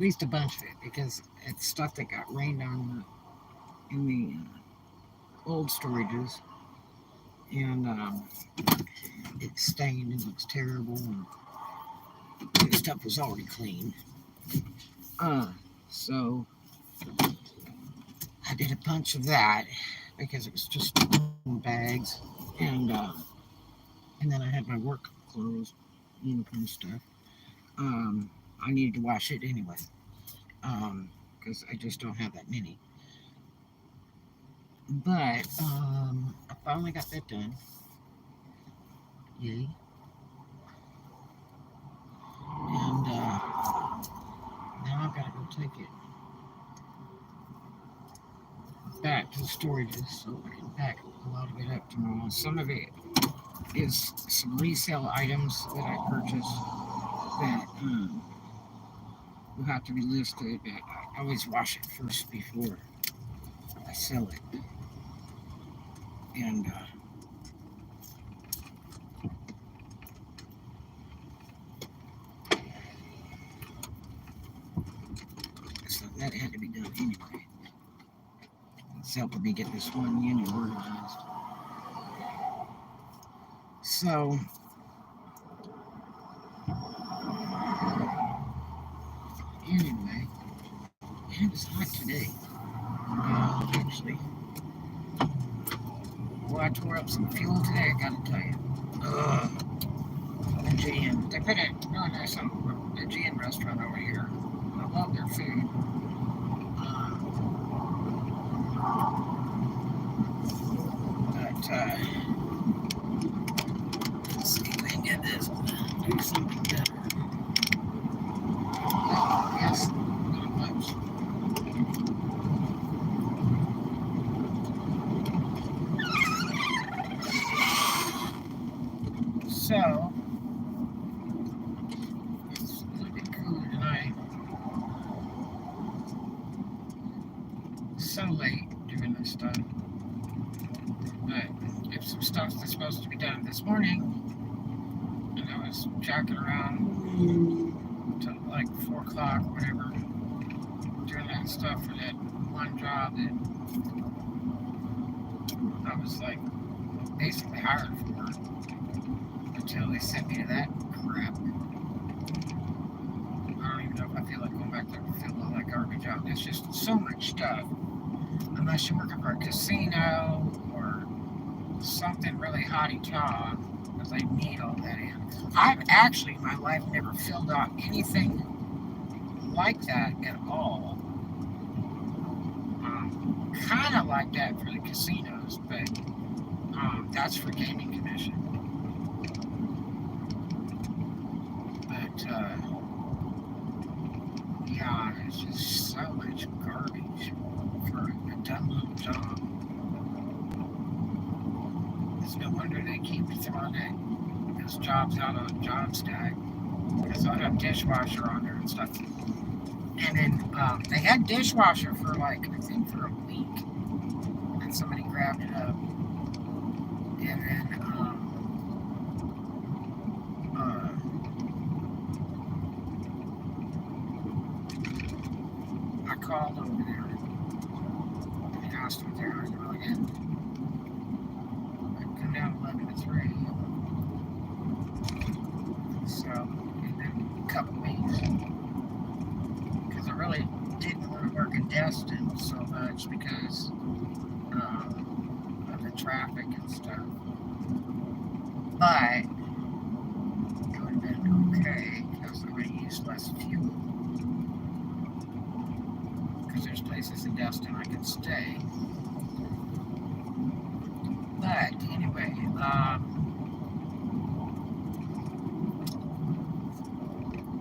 least a bunch of it, because it's stuff that got rained on in the old storages, and it's stained and looks terrible, and the stuff was already clean. So I did a bunch of that because it was just in bags, and then I had my work clothes, uniform stuff. I needed to wash it anyway, because I just don't have that many. But I finally got that done. Yay! And now I've got to go take it back to the storages so I can pack a lot of it up tomorrow. Some of it is some resale items that I purchased that will have to be listed. But I always wash it first before I sell it. And so that had to be done anyway. It's helping me get this one unit organized. So anyway, it was hot today. Actually, well, I tore up some fuel today. I gotta tell you. The GN. They put a really nice the GN restaurant over here. I love their food. But let's see if we can get this. Do something better. Yes, not much. So it's a little bit cooler tonight. So late doing this stuff. But if some stuff that's supposed to be done this morning, and I was jacking around till like 4 o'clock, whatever, doing that stuff for that one job that I was like basically hired for, until they sent me to that crap. I don't even know if I feel like going back there and fill all that garbage out. It's just so much stuff. Unless you're working for a casino or something really hotty-taw, because I need all that in. I've actually in my life never filled out anything like that at all. Kind of like that for the casinos, but that's for gaming commission. But yeah, it's just so much garbage for a dumb little job. It's no wonder they keep throwing those jobs out on JobStack, because I'd have dishwasher on there and stuff. And then they had dishwasher for like, I think for a week, and somebody grabbed it up. And then I called over there and asked them if they were going in. I'd come down 11 to 3. So, and then a couple weeks. Because I really didn't want to work in Destin so much because of the traffic and stuff. But it would have been okay because I would have used less fuel. Because there's places in Destin I could stay. But anyway,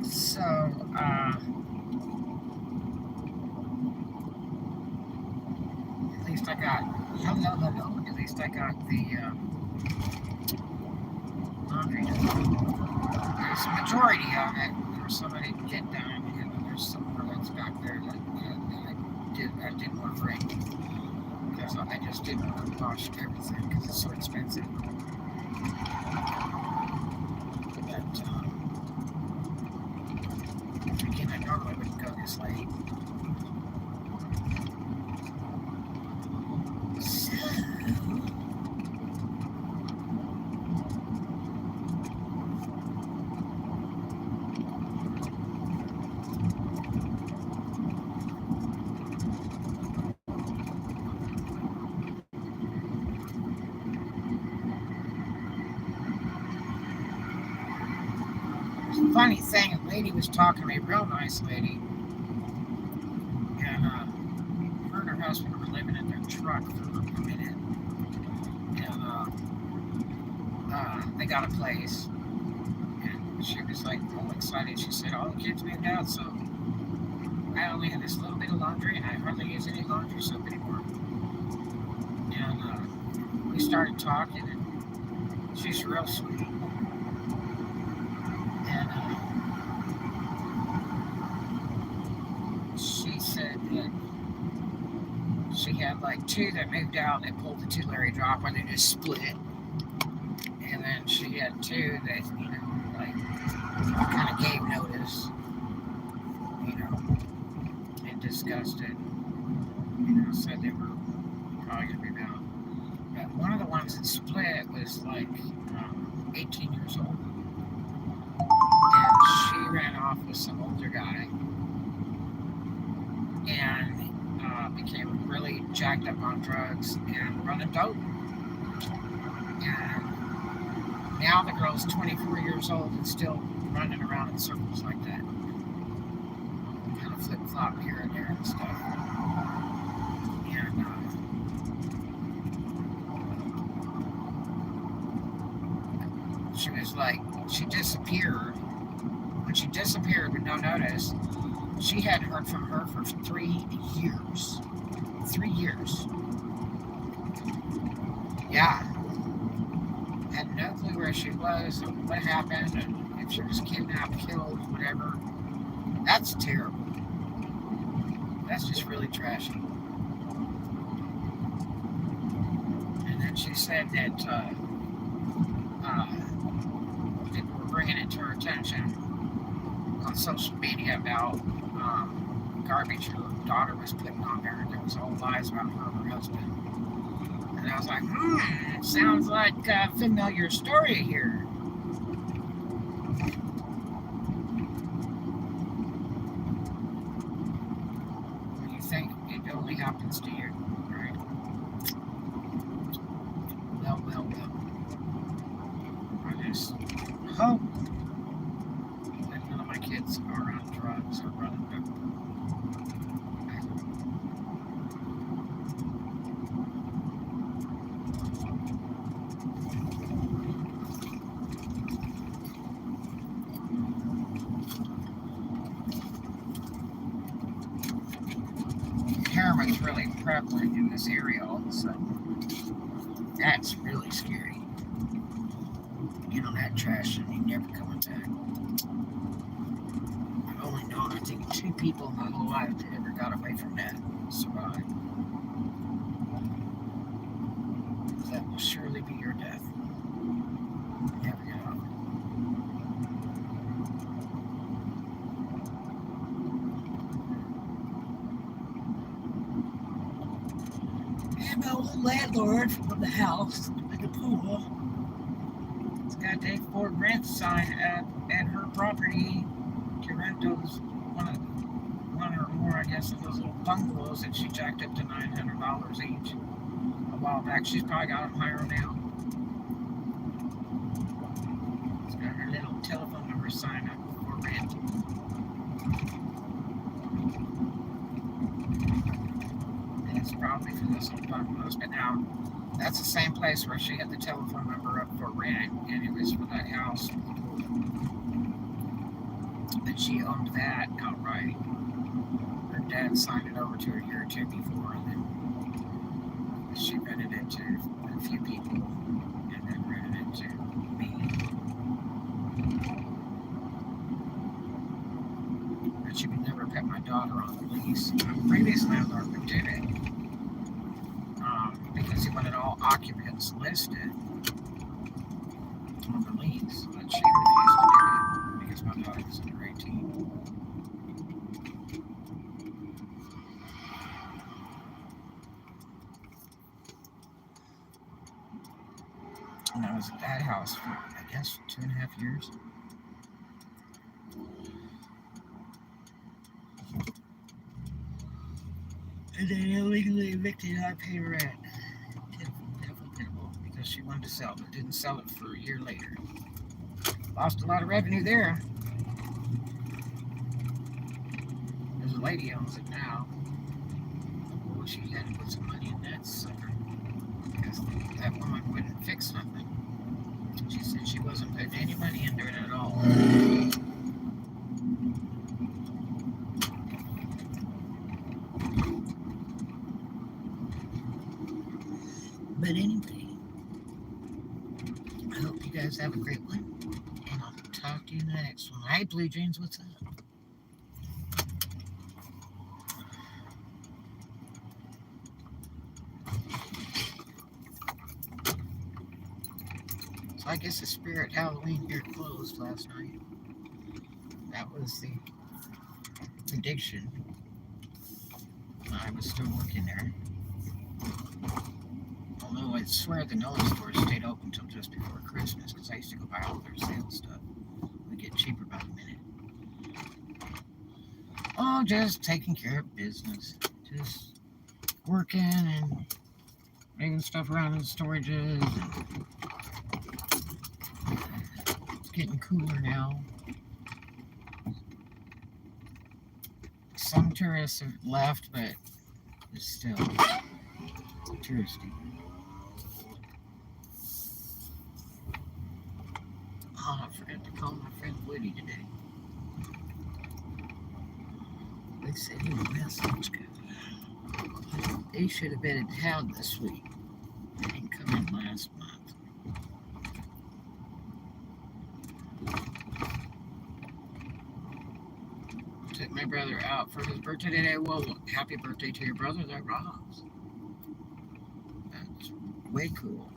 so at least I got hello. At least I got the laundry done. There's a majority of it. There's somebody to get done, and there's some more that's back there that I didn't want to bring because I just didn't want to wash everything because it's so expensive. But again, I normally wouldn't go this minutes late. So, funny thing, a lady was talking to me, a real nice lady, and her and her husband were living in their truck for a minute, and they got a place, and she was like all excited. She said, all the kids moved out, so I only have this little bit of laundry, and I hardly use any laundry soap anymore. And we started talking, and she's real sweet. And she said that she had like two that moved out. They pulled the two Larry drop, or they just split. And then she had two that, like kind of gave notice, and discussed it. Said they were probably going to be out. But one of the ones that split was like 18 years old. And she ran off with some older guy. And became really jacked up on drugs and running dope. And now the girl's 24 years old and still running around in circles like that. Kind of flip-flop here and there and stuff. And she was like, she disappeared. When she disappeared with no notice, she hadn't heard from her for 3 years. 3 years. Yeah. Had no clue where she was, or what happened, and if she was kidnapped, killed, whatever. That's terrible. That's just really trashy. And then she said that people were bringing it to her attention on social media about garbage her daughter was putting on there, and there was all lies about her and her husband. And I was like, it sounds like a familiar story here. When you think it only happens to you, right? Well. I just hope that none of my kids are on drugs or running dope. Heroin's really prevalent in this area all of a sudden. That's really scary. Get on that trash and you never coming back. I've only known, I think, 2 people in my whole life that ever got away from that and survived. That will surely be your death. Never get out. And my old landlord from the house with the pool has got a for rent sign up at her property to rent those one or more, I guess, of those little bungalows that she jacked up to $900 each a while back. She's probably got them higher now. She's got her little telephone number sign up for rent. And it's probably for those little bungalows, but now that's the same place where she had the telephone number up for rent, and it was for that house. And she owned that outright. Her dad signed it over to her a year or 2 before, and then she rented it to a few people, and then rented it to me. But she would never put my daughter on the lease. My previous landlord would do it. Because he wanted all occupants listed on the lease, but she refused to do it because my daughter was under 18. And I was at that house for, I guess, 2.5 years. And they illegally evicted her. I paid rent. Pitiful, pitiful, pitiful. Because she wanted to sell, but didn't sell it for a year later. Lost a lot of revenue there. There's a lady owns it now. Well, she had to put some money in that sucker. Because that woman wouldn't fix nothing. She said she wasn't putting any money into it at all. But anyway, I hope you guys have a great one. And I'll talk to you in the next one. Hi, Blue Jeans, what's up? So I guess the Spirit Halloween here closed last night. That was the prediction. I was still working there. Although I swear the Nolan store stayed open until just before Christmas because I used to go buy all their sale stuff. We get cheaper by the minute. Oh, just taking care of business. Just working and making stuff around in the storages. It's getting cooler now. Some tourists have left, but it's still touristy. Oh, I forgot to call my friend Woody today. They said he was message good. They should have been in town this week. They didn't come in last month. Took my brother out for his birthday today. Well, happy birthday to your brother, that rocks. That's way cool.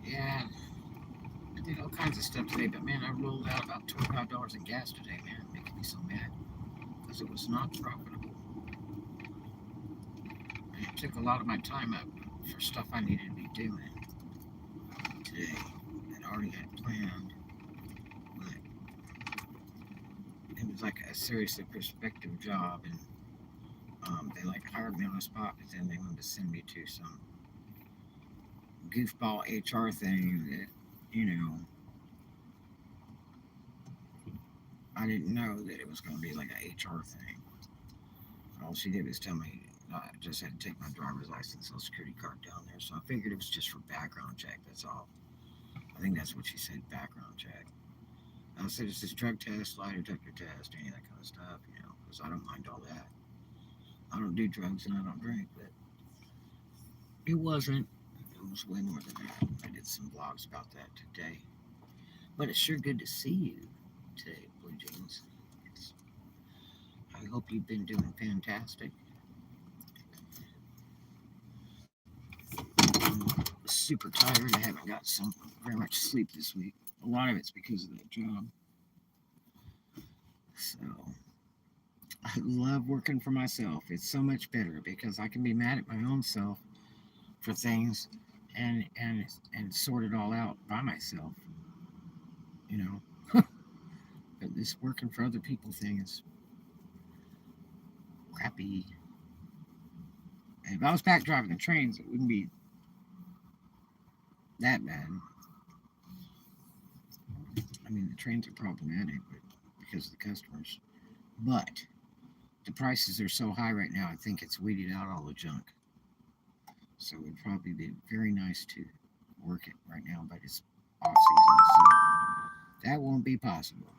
Yeah, I did all kinds of stuff today, but man, I rolled out about $25 in gas today, man. It making me so mad because it was not profitable. And it took a lot of my time up for stuff I needed to be doing today that I already had planned. But it was like a seriously prospective job, and they like hired me on the spot, but then they wanted to send me to some goofball HR thing that, you know, I didn't know that it was going to be like an HR thing. All she did was tell me I just had to take my driver's license, social security card down there. So I figured it was just for background check. That's all. I think that's what she said, background check. I said it's just drug test, lie detector test, any of that kind of stuff, you know, because I don't mind all that. I don't do drugs and I don't drink, but it wasn't. It was way more than that. I did some blogs about that today. But it's sure good to see you today, Blue Jeans. I hope you've been doing fantastic. I'm super tired. I haven't got very much sleep this week. A lot of it's because of that job. So I love working for myself. It's so much better because I can be mad at my own self for things and sort it all out by myself. You know. But this working for other people thing is crappy. And if I was back driving the trains, it wouldn't be that bad. I mean, the trains are problematic because of the customers. But the prices are so high right now, I think it's weeded out all the junk. So it would probably be very nice to work it right now, but it's off season, so that won't be possible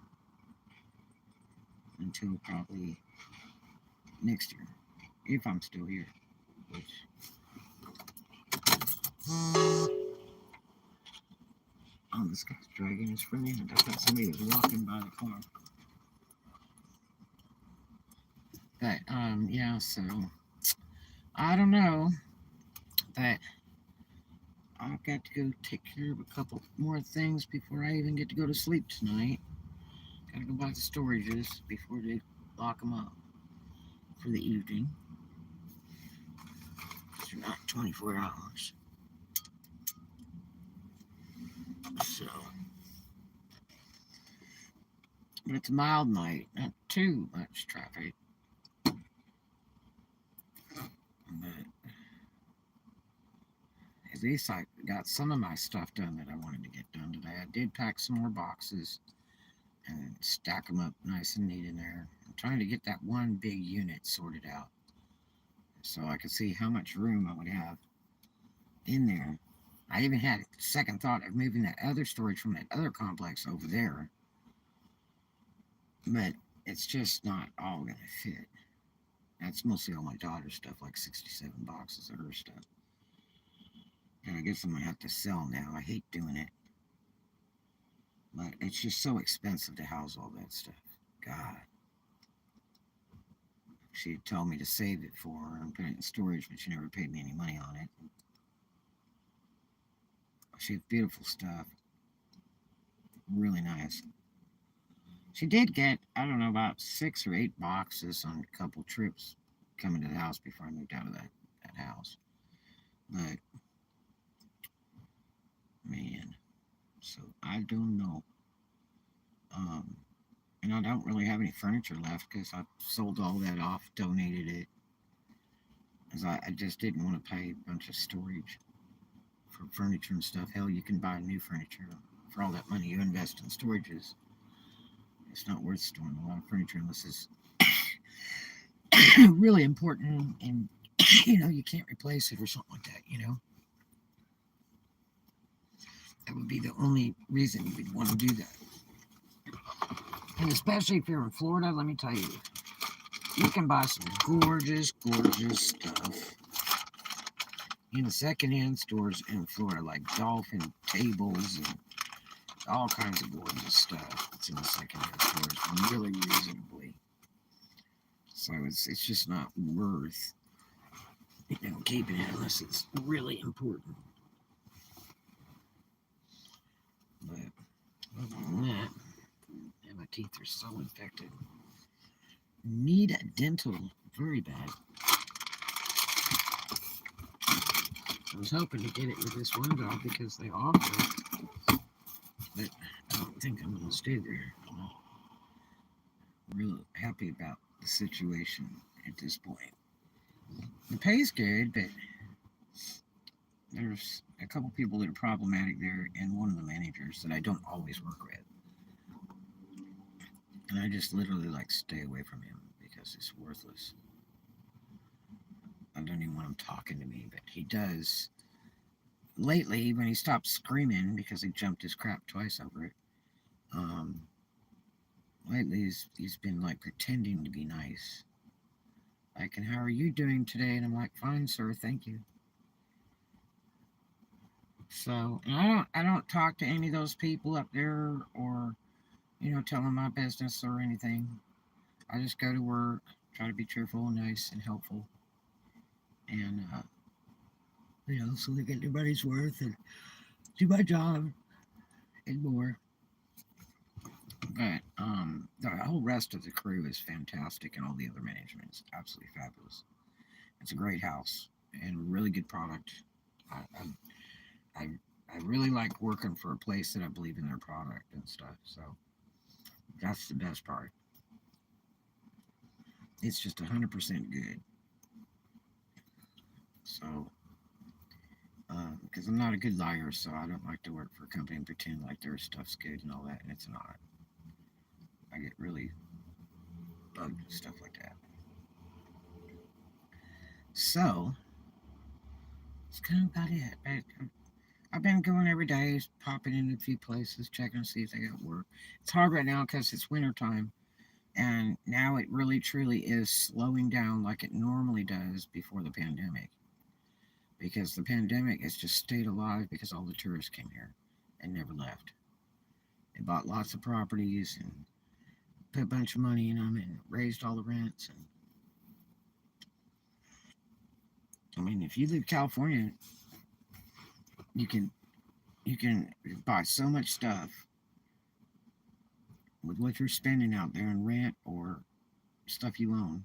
until probably next year, if I'm still here. Which, oh, this guy's dragging his friend in. I thought somebody was walking by the car. But yeah, so I don't know, but I've got to go take care of a couple more things before I even get to go to sleep tonight. Gotta go by the storages before they lock them up for the evening. are not 24 hours. So, but it's a mild night, not too much traffic. But at least I got some of my stuff done that I wanted to get done today. I did pack some more boxes and stack them up nice and neat in there. I'm trying to get that one big unit sorted out so I could see how much room I would have in there. I even had a second thought of moving that other storage from that other complex over there, but it's just not all going to fit. That's mostly all my daughter's stuff, like 67 boxes of her stuff. And I guess I'm going to have to sell now. I hate doing it. But it's just so expensive to house all that stuff. God. She told me to save it for her and put it in storage, but she never paid me any money on it. She has beautiful stuff. Really nice. She did get, I don't know, about 6 or 8 boxes on a couple trips coming to the house before I moved out of that house. But, man, so I don't know. And I don't really have any furniture left because I sold all that off, donated it. Because I just didn't want to pay a bunch of storage for furniture and stuff. Hell, you can buy new furniture for all that money you invest in storages. It's not worth storing a lot of furniture unless it's really important and you can't replace it or something like that. That would be the only reason you would want to do that. And especially if you're in Florida, let me tell you, you can buy some gorgeous, gorgeous stuff in secondhand stores in Florida, like dolphin tables and all kinds of gorgeous stuff that's in the secondhand stores really reasonably. So it's just not worth keeping it unless it's really important. But other than that, and my teeth are so infected. Need a dental very bad. I was hoping to get it with this one job because they offer it, but I don't think I'm going to stay there. I'm not really happy about the situation at this point. The pay's good, but there's a couple people that are problematic there, and one of the managers that I don't always work with. And I just literally stay away from him because it's worthless. I don't even want him talking to me, but he does. Lately, when he stopped screaming because he jumped his crap twice over it, lately he's been pretending to be nice. And how are you doing today? And I'm like, fine, sir, thank you. So, and I don't talk to any of those people up there or tell them my business or anything. I just go to work, try to be cheerful and nice and helpful, and so they get their money's worth and do my job and more. But the whole rest of the crew is fantastic, and all the other management is absolutely fabulous. It's a great house and a really good product. I really like working for a place that I believe in their product and stuff. So that's the best part. It's just 100% good. So, because I'm not a good liar, so I don't like to work for a company and pretend like their stuff's good and all that, and it's not. I get really bugged and stuff like that. So, that's kind of about it. I've been going every day, popping into a few places, checking to see if they got work. It's hard right now because it's winter time, and now it really truly is slowing down like it normally does before the pandemic. Because the pandemic has just stayed alive because all the tourists came here and never left. They bought lots of properties and put a bunch of money in them and raised all the rents. And I mean, if you live in California, you can buy so much stuff with what you're spending out there in rent or stuff you own.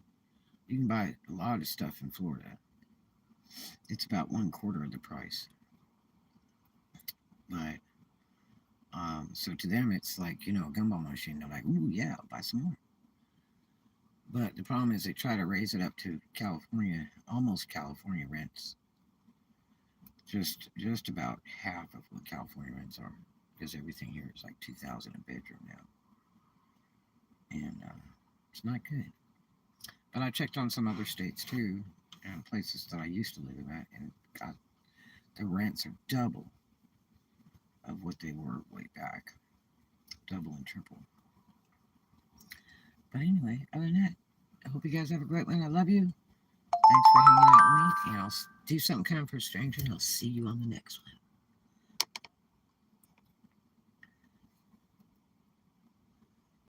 You can buy a lot of stuff in Florida. It's about 1/4 of the price. But so to them, it's like, a gumball machine. They're like, ooh, yeah, I'll buy some more. But the problem is they try to raise it up to California, almost California rents. Just about half of what California rents are, because everything here is like 2,000 a bedroom now, and it's not good. But I checked on some other states too, and places that I used to live at, and God, the rents are double of what they were way back, double and triple. But anyway, other than that, I hope you guys have a great one. I love you. Thanks for hanging out with me, and I'll do something kind for a stranger, and I'll see you on the next one.